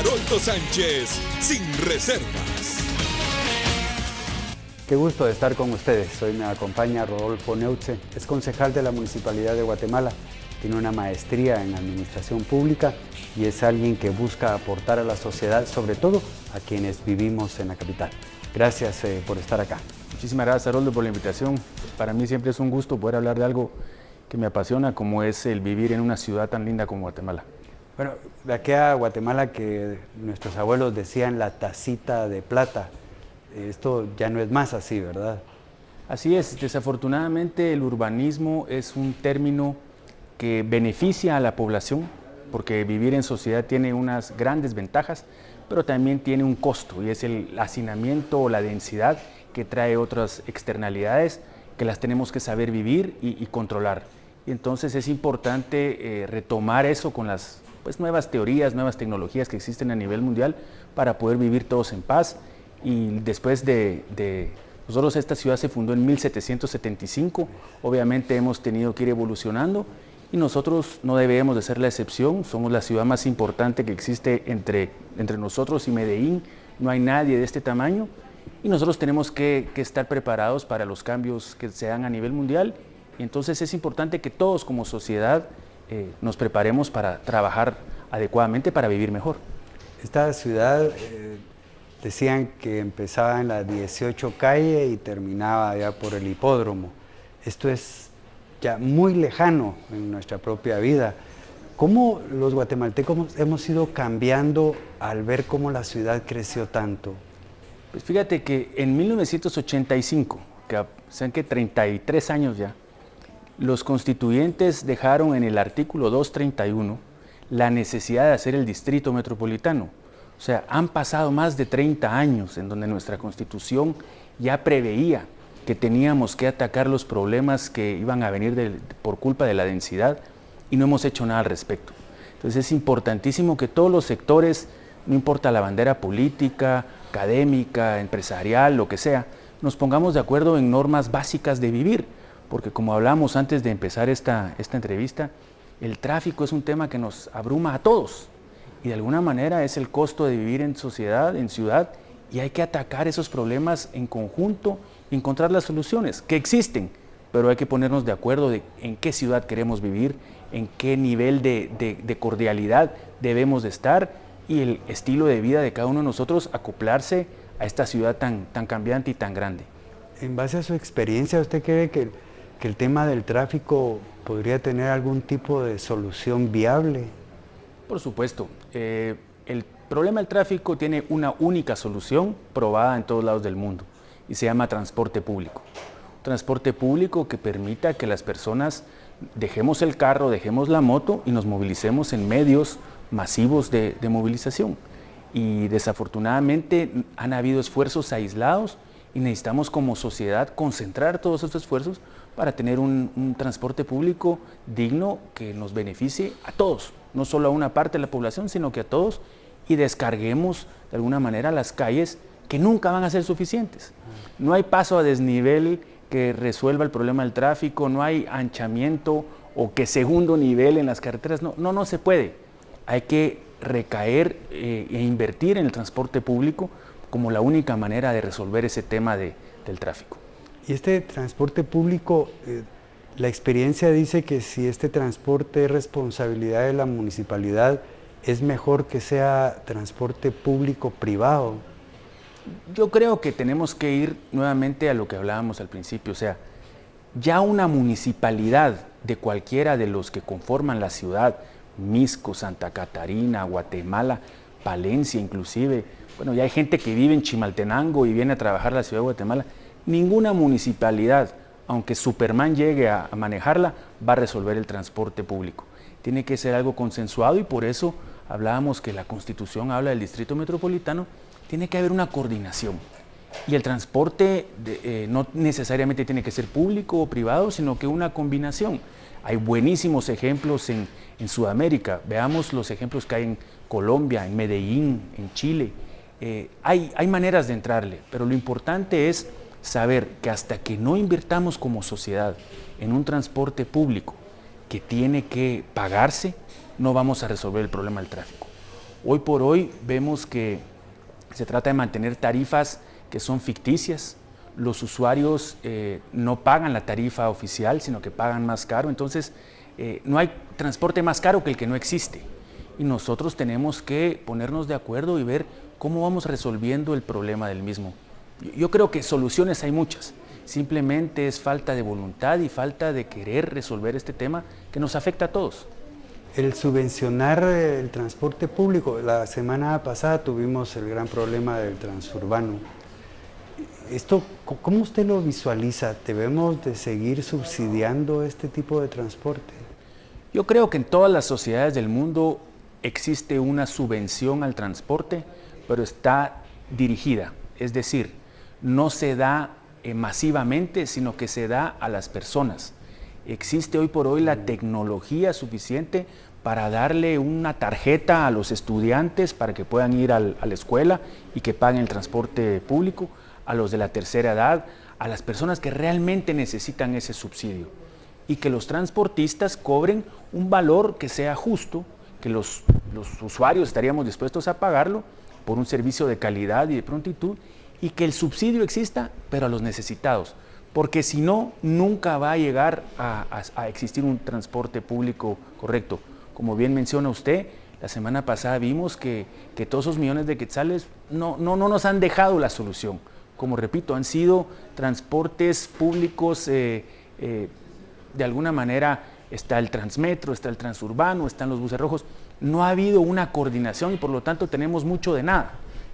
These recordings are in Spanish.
Haroldo Sánchez, sin reservas. Qué gusto de estar con ustedes. Hoy me acompaña Rodolfo Neutze, es concejal de la Municipalidad de Guatemala. Tiene una maestría en Administración Pública y es alguien que busca aportar a la sociedad, sobre todo a quienes vivimos en la capital. Gracias por estar acá. Muchísimas gracias, Haroldo, por la invitación. Para mí siempre es un gusto poder hablar de algo que me apasiona, como es el vivir en una ciudad tan linda como Guatemala. Bueno, de aquí a Guatemala, que nuestros abuelos decían la tacita de plata, esto ya no es más así, ¿verdad? Así es, desafortunadamente el urbanismo es un término que beneficia a la población, porque vivir en sociedad tiene unas grandes ventajas, pero también tiene un costo, y es el hacinamiento o la densidad que trae otras externalidades que las tenemos que saber vivir y controlar. Y entonces es importante retomar eso con las nuevas teorías, nuevas tecnologías que existen a nivel mundial para poder vivir todos en paz. Y después nosotros, esta ciudad se fundó en 1775, obviamente hemos tenido que ir evolucionando y nosotros no debemos de ser la excepción. Somos la ciudad más importante que existe entre nosotros y Medellín, no hay nadie de este tamaño y nosotros tenemos que estar preparados para los cambios que se dan a nivel mundial, y entonces es importante que todos como sociedad nos preparemos para trabajar adecuadamente para vivir mejor. Esta ciudad decían que empezaba en la 18 calle y terminaba ya por el hipódromo. Esto es ya muy lejano en nuestra propia vida. ¿Cómo los guatemaltecos hemos ido cambiando al ver cómo la ciudad creció tanto? Pues fíjate que en 1985, que sean que 33 años ya, los constituyentes dejaron en el artículo 231 la necesidad de hacer el distrito metropolitano. O sea, han pasado más de 30 años en donde nuestra Constitución ya preveía que teníamos que atacar los problemas que iban a venir por culpa de la densidad y no hemos hecho nada al respecto. Entonces es importantísimo que todos los sectores, no importa la bandera política, académica, empresarial, lo que sea, nos pongamos de acuerdo en normas básicas de vivir, porque como hablamos antes de empezar esta entrevista, el tráfico es un tema que nos abruma a todos. Y de alguna manera es el costo de vivir en sociedad, en ciudad, y hay que atacar esos problemas en conjunto y encontrar las soluciones que existen, pero hay que ponernos de acuerdo de en qué ciudad queremos vivir, en qué nivel de cordialidad debemos de estar y el estilo de vida de cada uno de nosotros acoplarse a esta ciudad tan cambiante y tan grande. En base a su experiencia, ¿usted cree que el tema del tráfico podría tener algún tipo de solución viable? Por supuesto. El problema del tráfico tiene una única solución probada en todos lados del mundo y se llama transporte público. Transporte público que permita que las personas dejemos el carro, dejemos la moto y nos movilicemos en medios masivos de movilización. Y desafortunadamente han habido esfuerzos aislados y necesitamos como sociedad concentrar todos estos esfuerzos para tener un transporte público digno que nos beneficie a todos, no solo a una parte de la población, sino que a todos, y descarguemos de alguna manera las calles que nunca van a ser suficientes. No hay paso a desnivel que resuelva el problema del tráfico, no hay anchamiento o que segundo nivel en las carreteras, no se puede. Hay que recaer e invertir en el transporte público como la única manera de resolver ese tema del tráfico. Y este transporte público, la experiencia dice que si este transporte es responsabilidad de la municipalidad, es mejor que sea transporte público-privado. Yo creo que tenemos que ir nuevamente a lo que hablábamos al principio, o sea, ya una municipalidad de cualquiera de los que conforman la ciudad, Mixco, Santa Catarina, Guatemala, Palencia inclusive, bueno, ya hay gente que vive en Chimaltenango y viene a trabajar a la ciudad de Guatemala. Ninguna municipalidad, aunque Superman llegue a manejarla, va a resolver el transporte público. Tiene que ser algo consensuado y por eso hablábamos que la Constitución habla del distrito metropolitano. Tiene que haber una coordinación y el transporte no necesariamente tiene que ser público o privado, sino que una combinación. Hay buenísimos ejemplos en Sudamérica, veamos los ejemplos que hay en Colombia, en Medellín, en Chile. Hay maneras de entrarle, pero lo importante es saber que hasta que no invirtamos como sociedad en un transporte público que tiene que pagarse, no vamos a resolver el problema del tráfico. Hoy por hoy vemos que se trata de mantener tarifas que son ficticias. Los usuarios no pagan la tarifa oficial, sino que pagan más caro. Entonces, no hay transporte más caro que el que no existe. Y nosotros tenemos que ponernos de acuerdo y ver cómo vamos resolviendo el problema del mismo. Yo creo que soluciones hay muchas. Simplemente es falta de voluntad y falta de querer resolver este tema que nos afecta a todos. El subvencionar el transporte público, la semana pasada tuvimos el gran problema del transurbano. Esto, ¿cómo usted lo visualiza? ¿Debemos de seguir subsidiando este tipo de transporte? Yo creo que en todas las sociedades del mundo existe una subvención al transporte, pero está dirigida, es decir, no se da masivamente, sino que se da a las personas. Existe hoy por hoy la tecnología suficiente para darle una tarjeta a los estudiantes para que puedan ir a la escuela y que paguen el transporte público, a los de la tercera edad, a las personas que realmente necesitan ese subsidio, y que los transportistas cobren un valor que sea justo, que los usuarios estaríamos dispuestos a pagarlo por un servicio de calidad y de prontitud, y que el subsidio exista, pero a los necesitados, porque si no, nunca va a llegar a existir un transporte público correcto. Como bien menciona usted, la semana pasada vimos que todos esos millones de quetzales no nos han dejado la solución. Como repito, han sido transportes públicos, de alguna manera está el Transmetro, está el Transurbano, están los buses rojos. No ha habido una coordinación y por lo tanto tenemos mucho de nada.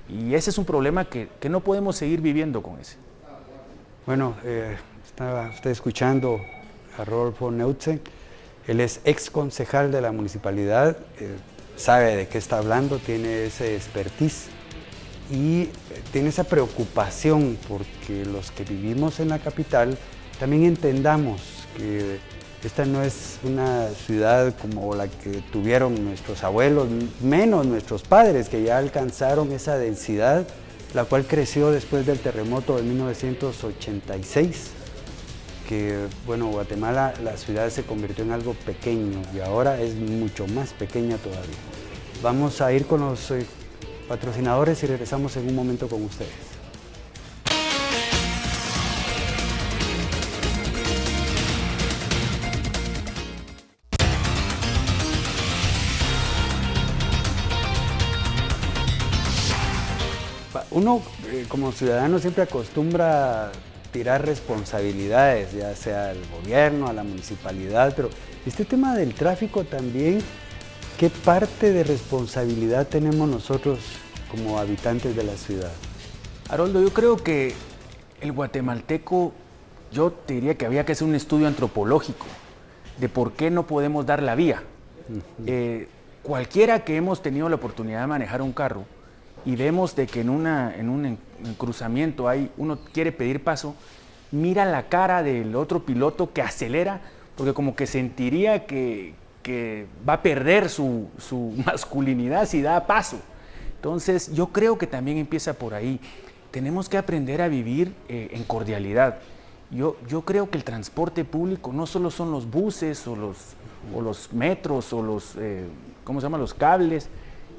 Y ese es un problema que no podemos seguir viviendo con ese. Bueno, estaba usted escuchando a Rodolfo Neutze. Él es ex concejal de la municipalidad, sabe de qué está hablando, tiene ese expertise y tiene esa preocupación porque los que vivimos en la capital también entendamos que esta no es una ciudad como la que tuvieron nuestros abuelos, menos nuestros padres, que ya alcanzaron esa densidad, la cual creció después del terremoto de 1986. Que, bueno, Guatemala, la ciudad se convirtió en algo pequeño y ahora es mucho más pequeña todavía. Vamos a ir con los patrocinadores y regresamos en un momento con ustedes. Uno, como ciudadano, siempre acostumbra tirar responsabilidades, ya sea al gobierno, a la municipalidad, pero este tema del tráfico también, ¿qué parte de responsabilidad tenemos nosotros como habitantes de la ciudad? Haroldo, yo creo que el guatemalteco, yo te diría que había que hacer un estudio antropológico de por qué no podemos dar la vía. Cualquiera que hemos tenido la oportunidad de manejar un carro y vemos de que en un cruzamiento uno quiere pedir paso, mira la cara del otro piloto que acelera, porque como que sentiría que va a perder su masculinidad si da paso. Entonces yo creo que también empieza por ahí. Tenemos que aprender a vivir en cordialidad. Yo creo que el transporte público no solo son los buses o los metros o los, ¿cómo se llama?, los cables.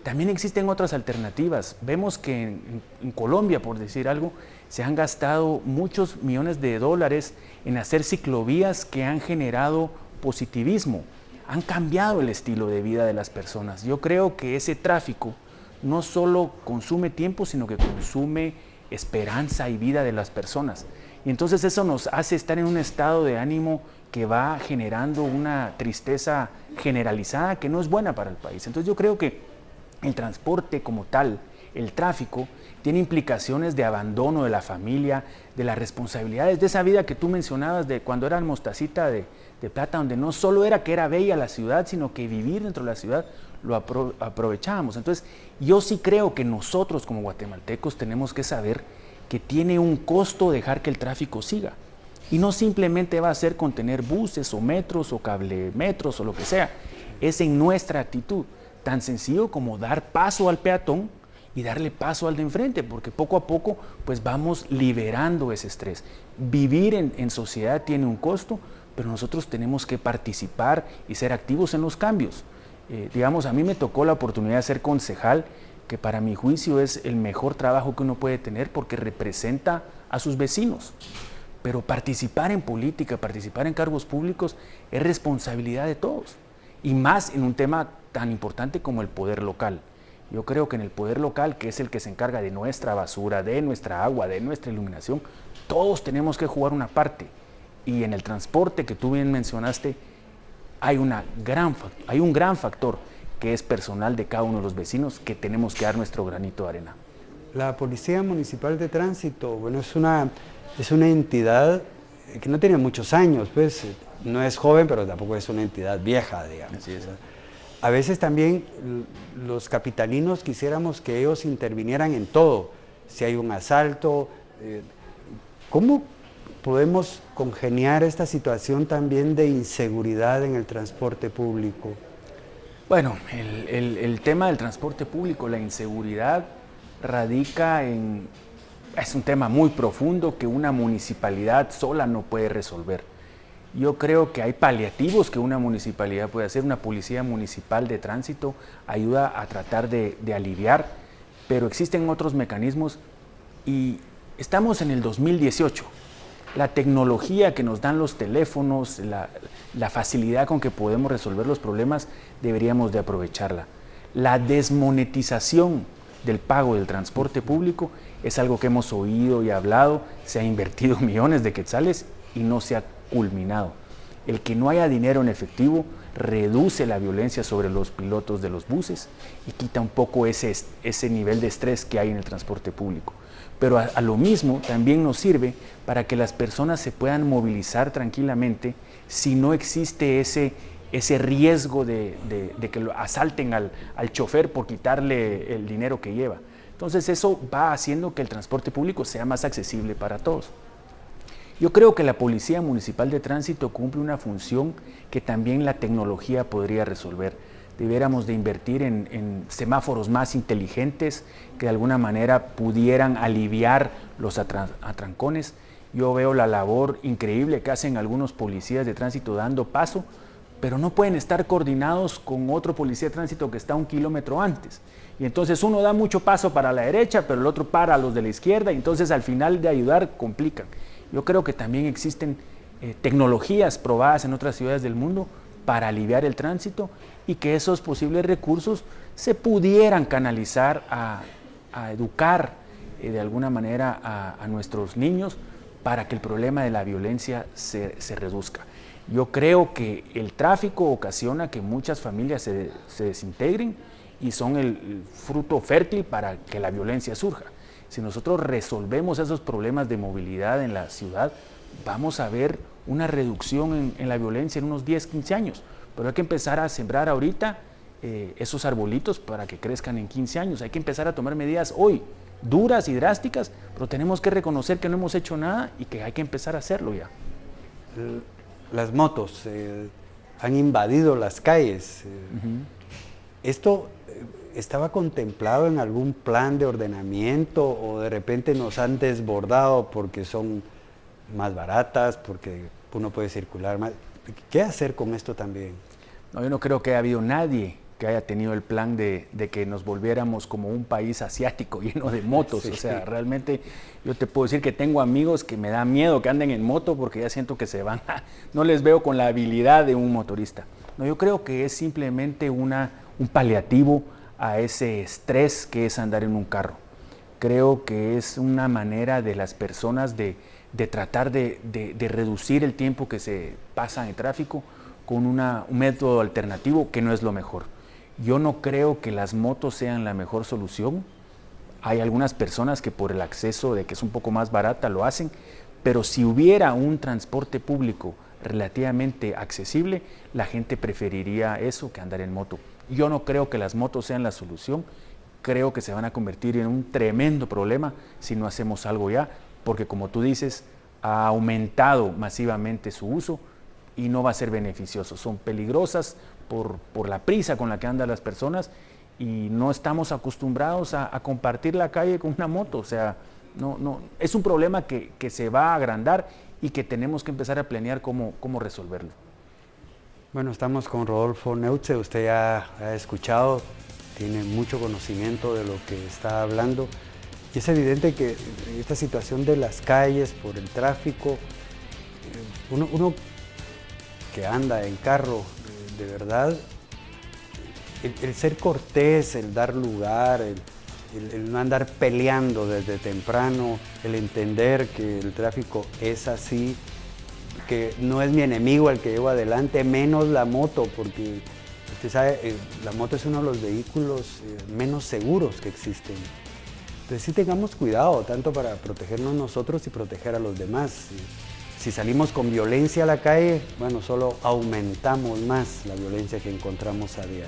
También existen otras alternativas. Vemos que en Colombia, por decir algo, se han gastado muchos millones de dólares en hacer ciclovías que han generado positivismo, han cambiado el estilo de vida de las personas. Yo creo que ese tráfico no solo consume tiempo, sino que consume esperanza y vida de las personas. Y entonces eso nos hace estar en un estado de ánimo que va generando una tristeza generalizada que no es buena para el país. Entonces yo creo que el transporte como tal, el tráfico, tiene implicaciones de abandono de la familia, de las responsabilidades, de esa vida que tú mencionabas de cuando era Mostacita de Plata, donde no solo era que era bella la ciudad, sino que vivir dentro de la ciudad lo aprovechábamos. Entonces, yo sí creo que nosotros como guatemaltecos tenemos que saber que tiene un costo dejar que el tráfico siga. Y no simplemente va a ser con tener buses o metros o cablemetros o lo que sea, es en nuestra actitud. Tan sencillo como dar paso al peatón y darle paso al de enfrente, porque poco a poco pues vamos liberando ese estrés. Vivir en sociedad tiene un costo, pero nosotros tenemos que participar y ser activos en los cambios. Digamos, a mí me tocó la oportunidad de ser concejal, que para mi juicio es el mejor trabajo que uno puede tener porque representa a sus vecinos. Pero participar en política, participar en cargos públicos es responsabilidad de todos. Y más en un tema tan importante como el poder local. Yo creo que en el poder local, que es el que se encarga de nuestra basura, de nuestra agua, de nuestra iluminación, todos tenemos que jugar una parte. Y en el transporte que tú bien mencionaste, hay un gran factor que es personal de cada uno de los vecinos que tenemos que dar nuestro granito de arena. La Policía Municipal de Tránsito, bueno, es una entidad que no tiene muchos años, pues no es joven, pero tampoco es una entidad vieja, digamos. Así es. A veces también los capitalinos quisiéramos que ellos intervinieran en todo. Si hay un asalto, ¿cómo podemos congeniar esta situación también de inseguridad en el transporte público? Bueno, el tema del transporte público, la inseguridad radica en... Es un tema muy profundo que una municipalidad sola no puede resolver. Yo creo que hay paliativos que una municipalidad puede hacer. Una policía municipal de tránsito ayuda a tratar de aliviar, pero existen otros mecanismos y estamos en el 2018. La tecnología que nos dan los teléfonos, la facilidad con que podemos resolver los problemas, deberíamos de aprovecharla. La desmonetización del pago del transporte público es algo que hemos oído y hablado, se ha invertido millones de quetzales y no se ha culminado. El que no haya dinero en efectivo reduce la violencia sobre los pilotos de los buses y quita un poco ese nivel de estrés que hay en el transporte público. Pero a lo mismo también nos sirve para que las personas se puedan movilizar tranquilamente si no existe ese riesgo de que lo asalten al chofer por quitarle el dinero que lleva. Entonces eso va haciendo que el transporte público sea más accesible para todos. Yo creo que la Policía Municipal de Tránsito cumple una función que también la tecnología podría resolver. Debiéramos de invertir en semáforos más inteligentes que de alguna manera pudieran aliviar los atrancones. Yo veo la labor increíble que hacen algunos policías de tránsito dando paso, pero no pueden estar coordinados con otro policía de tránsito que está 1 kilómetro antes. Y entonces uno da mucho paso para la derecha, pero el otro para a los de la izquierda, y entonces al final de ayudar complican. Yo creo que también existen tecnologías probadas en otras ciudades del mundo para aliviar el tránsito y que esos posibles recursos se pudieran canalizar a educar de alguna manera a nuestros niños para que el problema de la violencia se reduzca. Yo creo que el tráfico ocasiona que muchas familias se desintegren y son el fruto fértil para que la violencia surja. Si nosotros resolvemos esos problemas de movilidad en la ciudad, vamos a ver una reducción en la violencia en unos 10, 15 años. Pero hay que empezar a sembrar ahorita esos arbolitos para que crezcan en 15 años. Hay que empezar a tomar medidas hoy, duras y drásticas, pero tenemos que reconocer que no hemos hecho nada y que hay que empezar a hacerlo ya. Las motos han invadido las calles. ¿Esto estaba contemplado en algún plan de ordenamiento o de repente nos han desbordado porque son más baratas, porque uno puede circular más? ¿Qué hacer con esto también? No, yo no creo que haya habido nadie que haya tenido el plan de que nos volviéramos como un país asiático lleno de motos. Sí. O sea, realmente yo te puedo decir que tengo amigos que me da miedo que anden en moto porque ya siento que se van. No les veo con la habilidad de un motorista. No, yo creo que es simplemente un paliativo a ese estrés que es andar en un carro. Creo que es una manera de las personas de tratar de reducir el tiempo que se pasa en el tráfico con un método alternativo que no es lo mejor. Yo no creo que las motos sean la mejor solución. Hay algunas personas que por el acceso de que es un poco más barata lo hacen, pero si hubiera un transporte público relativamente accesible, la gente preferiría eso que andar en moto. Yo no creo que las motos sean la solución. Creo que se van a convertir en un tremendo problema si no hacemos algo ya, porque como tú dices, ha aumentado masivamente su uso y no va a ser beneficioso. Son peligrosas por la prisa con la que andan las personas y no estamos acostumbrados a compartir la calle con una moto. O sea, no, es un problema que se va a agrandar y que tenemos que empezar a planear cómo resolverlo. Bueno, estamos con Rodolfo Neutze, usted ya ha escuchado, tiene mucho conocimiento de lo que está hablando y es evidente que esta situación de las calles por el tráfico, uno que anda en carro, de verdad, el ser cortés, el dar lugar, el no andar peleando desde temprano, el entender que el tráfico es así, que no es mi enemigo el que llevo adelante, menos la moto, porque usted sabe, la moto es uno de los vehículos menos seguros que existen. Entonces sí tengamos cuidado, tanto para protegernos nosotros y proteger a los demás. Si salimos con violencia a la calle, bueno, solo aumentamos más la violencia que encontramos a diario.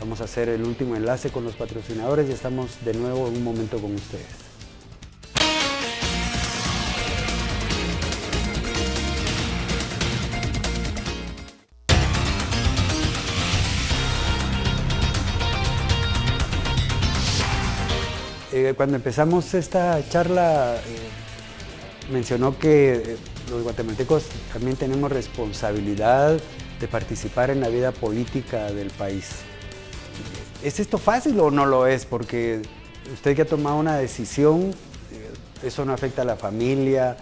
Vamos a hacer el último enlace con los patrocinadores y estamos de nuevo en un momento con ustedes. Cuando empezamos esta charla, mencionó que los guatemaltecos también tenemos responsabilidad de participar en la vida política del país. ¿Es esto fácil o no lo es? Porque usted que ha tomado una decisión, eso no afecta a la familia.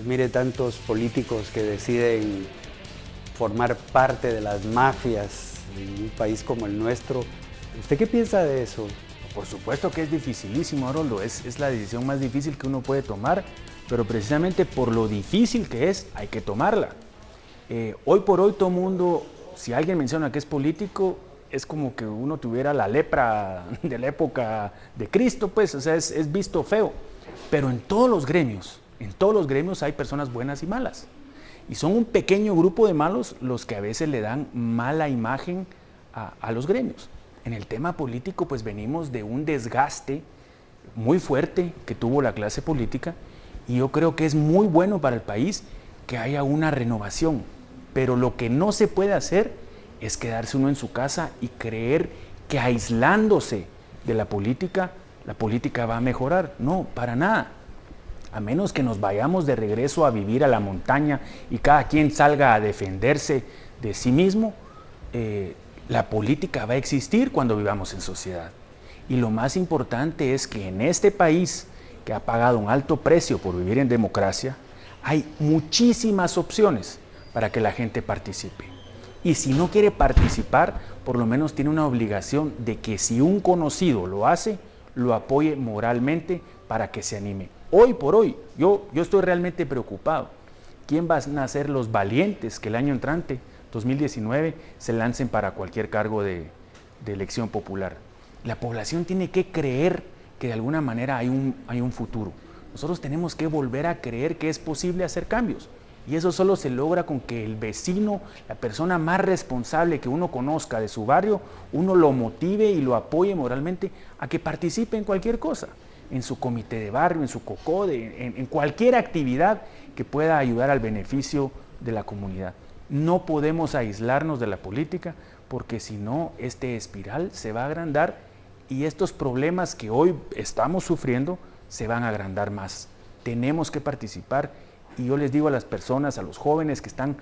Mire tantos políticos que deciden formar parte de las mafias en un país como el nuestro. ¿Usted qué piensa de eso? Por supuesto que es dificilísimo, Haroldo, es la decisión más difícil que uno puede tomar, pero precisamente por lo difícil que es, hay que tomarla. Hoy por hoy todo mundo, si alguien menciona que es político, es como que uno tuviera la lepra de la época de Cristo, pues, o sea, es visto feo. Pero en todos los gremios hay personas buenas y malas. Y son un pequeño grupo de malos los que a veces le dan mala imagen a los gremios. En el tema político, pues venimos de un desgaste muy fuerte que tuvo la clase política y yo creo que es muy bueno para el país que haya una renovación. Pero lo que no se puede hacer es quedarse uno en su casa y creer que aislándose de la política va a mejorar. No, para nada. A menos que nos vayamos de regreso a vivir a la montaña y cada quien salga a defenderse de sí mismo, la política va a existir cuando vivamos en sociedad. Y lo más importante es que en este país, que ha pagado un alto precio por vivir en democracia, hay muchísimas opciones para que la gente participe. Y si no quiere participar, por lo menos tiene una obligación de que si un conocido lo hace, lo apoye moralmente para que se anime. Hoy por hoy, yo estoy realmente preocupado. ¿Quién van a ser los valientes que el año entrante, 2019, se lancen para cualquier cargo de elección popular? La población tiene que creer que de alguna manera hay un futuro. Nosotros tenemos que volver a creer que es posible hacer cambios. Y eso solo se logra con que el vecino, la persona más responsable que uno conozca de su barrio, uno lo motive y lo apoye moralmente a que participe en cualquier cosa, en su comité de barrio, en su COCODE, en cualquier actividad que pueda ayudar al beneficio de la comunidad. No podemos aislarnos de la política porque si no, este espiral se va a agrandar y estos problemas que hoy estamos sufriendo se van a agrandar más. Tenemos que participar y yo les digo a las personas, a los jóvenes que están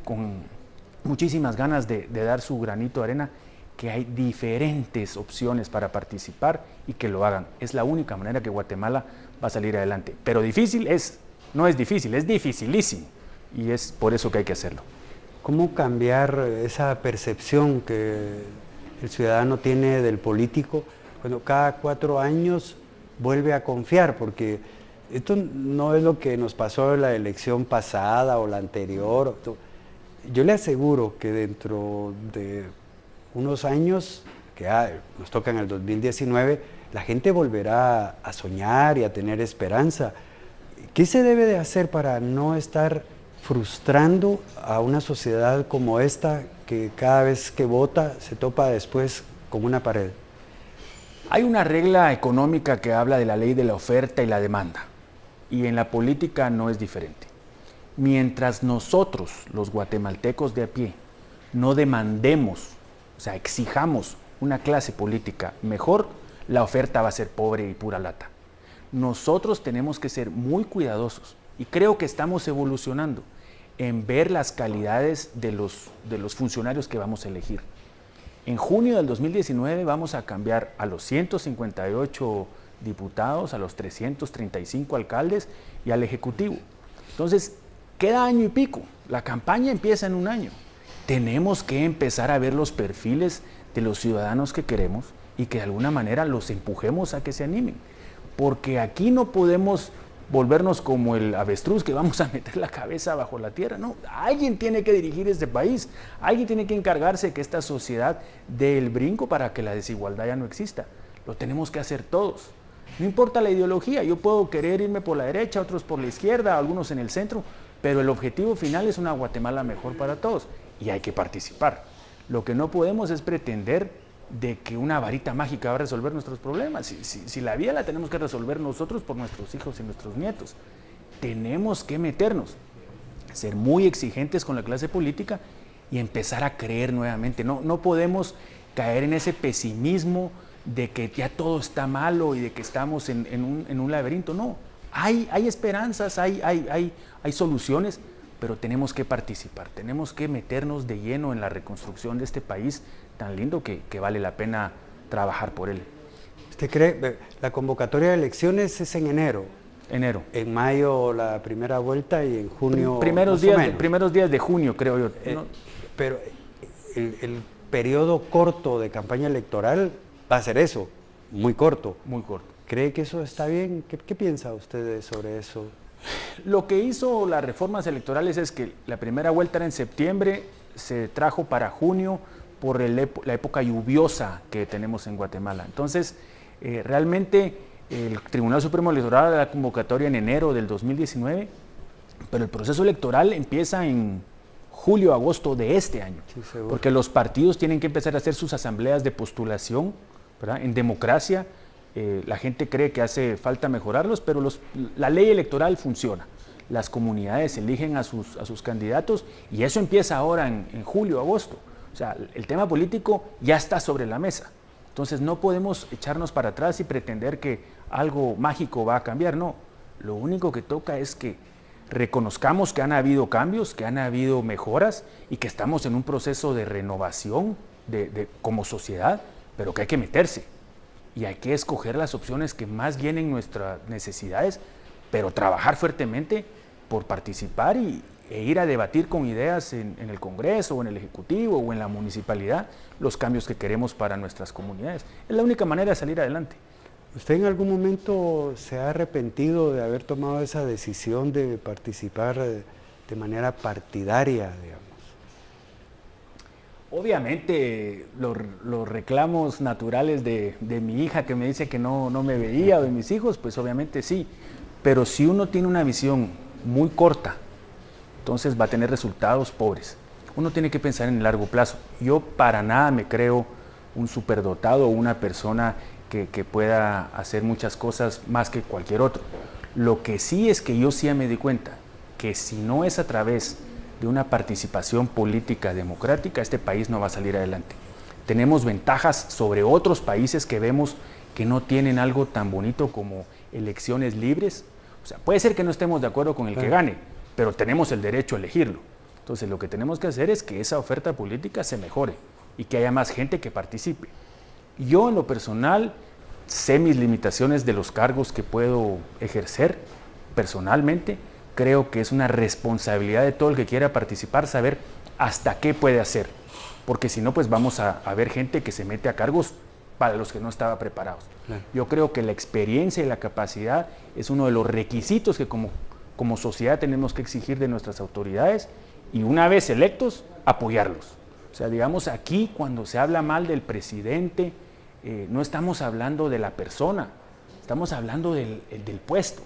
con muchísimas ganas de dar su granito de arena, que hay diferentes opciones para participar y que lo hagan. Es la única manera que Guatemala va a salir adelante. Pero difícil no es difícil, es dificilísimo. Y es por eso que hay que hacerlo. ¿Cómo cambiar esa percepción que el ciudadano tiene del político cuando cada 4 años vuelve a confiar? Porque esto no es lo que nos pasó en la elección pasada o la anterior. Yo le aseguro que dentro de unos años, que nos toca en el 2019, la gente volverá a soñar y a tener esperanza. ¿Qué se debe de hacer para no estar frustrando a una sociedad como esta que cada vez que vota se topa después con una pared? Hay una regla económica que habla de la ley de la oferta y la demanda, y en la política no es diferente. Mientras nosotros, los guatemaltecos de a pie, no demandemos, o sea, exijamos una clase política mejor, la oferta va a ser pobre y pura lata. Nosotros tenemos que ser muy cuidadosos y creo que estamos evolucionando en ver las calidades de los funcionarios que vamos a elegir. En junio del 2019 vamos a cambiar a los 158 diputados, a los 335 alcaldes y al Ejecutivo. Entonces, queda año y pico, la campaña empieza en un año. Tenemos que empezar a ver los perfiles de los ciudadanos que queremos y que de alguna manera los empujemos a que se animen. Porque aquí no podemos volvernos como el avestruz que vamos a meter la cabeza bajo la tierra. No, alguien tiene que dirigir este país, alguien tiene que encargarse de que esta sociedad dé el brinco para que la desigualdad ya no exista. Lo tenemos que hacer todos. No importa la ideología, yo puedo querer irme por la derecha, otros por la izquierda, algunos en el centro, pero el objetivo final es una Guatemala mejor para todos y hay que participar. Lo que no podemos es pretender de que una varita mágica va a resolver nuestros problemas. Si la vida la tenemos que resolver nosotros por nuestros hijos y nuestros nietos. Tenemos que meternos, ser muy exigentes con la clase política y empezar a creer nuevamente. No podemos caer en ese pesimismo de que ya todo está malo y de que estamos en un laberinto. No, hay esperanzas, hay soluciones, pero tenemos que participar, tenemos que meternos de lleno en la reconstrucción de este país tan lindo que vale la pena trabajar por él. ¿Usted cree, la convocatoria de elecciones es en enero? Enero. En mayo la primera vuelta y en junio primeros días de junio, creo yo. Pero el periodo corto de campaña electoral va a ser eso, muy corto. Muy corto. ¿Cree que eso está bien? ¿Qué piensa usted sobre eso? Lo que hizo las reformas electorales es que la primera vuelta era en septiembre, se trajo para junio por la época lluviosa que tenemos en Guatemala. Entonces, realmente el Tribunal Supremo Electoral da la convocatoria en enero del 2019, pero el proceso electoral empieza en julio, agosto de este año, sí, porque los partidos tienen que empezar a hacer sus asambleas de postulación, ¿verdad? En democracia, la gente cree que hace falta mejorarlos, pero la ley electoral funciona. Las comunidades eligen a sus candidatos y eso empieza ahora en julio, agosto. O sea, el tema político ya está sobre la mesa. Entonces no podemos echarnos para atrás y pretender que algo mágico va a cambiar. No, lo único que toca es que reconozcamos que han habido cambios, que han habido mejoras y que estamos en un proceso de renovación como sociedad, pero que hay que meterse y hay que escoger las opciones que más llenen nuestras necesidades, pero trabajar fuertemente por participar e ir a debatir con ideas en el Congreso o en el Ejecutivo o en la municipalidad los cambios que queremos para nuestras comunidades. Es la única manera de salir adelante. ¿Usted en algún momento se ha arrepentido de haber tomado esa decisión de participar de manera partidaria, digamos? Obviamente los reclamos naturales de mi hija que me dice que no me veía o de mis hijos, pues obviamente sí, pero si uno tiene una visión muy corta, entonces va a tener resultados pobres. Uno tiene que pensar en el largo plazo. Yo para nada me creo un superdotado o una persona que pueda hacer muchas cosas más que cualquier otro. Lo que sí es que yo sí me di cuenta que si no es a través de una participación política democrática, este país no va a salir adelante. Tenemos ventajas sobre otros países que vemos que no tienen algo tan bonito como elecciones libres. O sea, puede ser que no estemos de acuerdo con el que gane, pero tenemos el derecho a elegirlo. Entonces, lo que tenemos que hacer es que esa oferta política se mejore y que haya más gente que participe. Yo, en lo personal, sé mis limitaciones de los cargos que puedo ejercer personalmente. Creo que es una responsabilidad de todo el que quiera participar saber hasta qué puede hacer, porque si no, pues vamos a ver gente que se mete a cargos para los que no estaba preparados. Claro. Yo creo que la experiencia y la capacidad es uno de los requisitos que como sociedad tenemos que exigir de nuestras autoridades y una vez electos, apoyarlos. O sea, digamos, aquí cuando se habla mal del presidente, no estamos hablando de la persona, estamos hablando del puesto.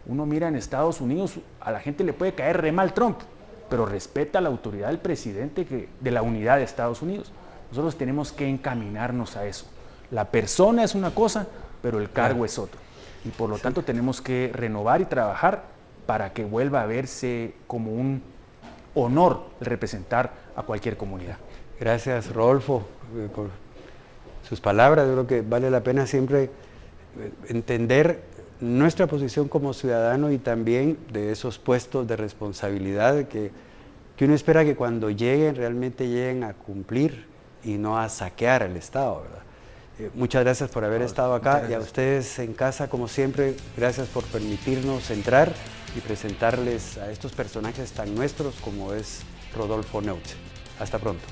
Uno mira en Estados Unidos, a la gente le puede caer re mal Trump, pero respeta la autoridad del presidente de la unidad de Estados Unidos. Nosotros tenemos que encaminarnos a eso. La persona es una cosa, pero el cargo es otro. Y por lo tanto tenemos que renovar y trabajar para que vuelva a verse como un honor representar a cualquier comunidad. Gracias, Rodolfo, por sus palabras. Yo creo que vale la pena siempre entender nuestra posición como ciudadano y también de esos puestos de responsabilidad que que uno espera que cuando lleguen, realmente lleguen a cumplir y no a saquear el Estado, ¿verdad? Muchas gracias por haber estado acá y a ustedes en casa, como siempre, gracias por permitirnos entrar y presentarles a estos personajes tan nuestros como es Rodolfo Neutze. Hasta pronto.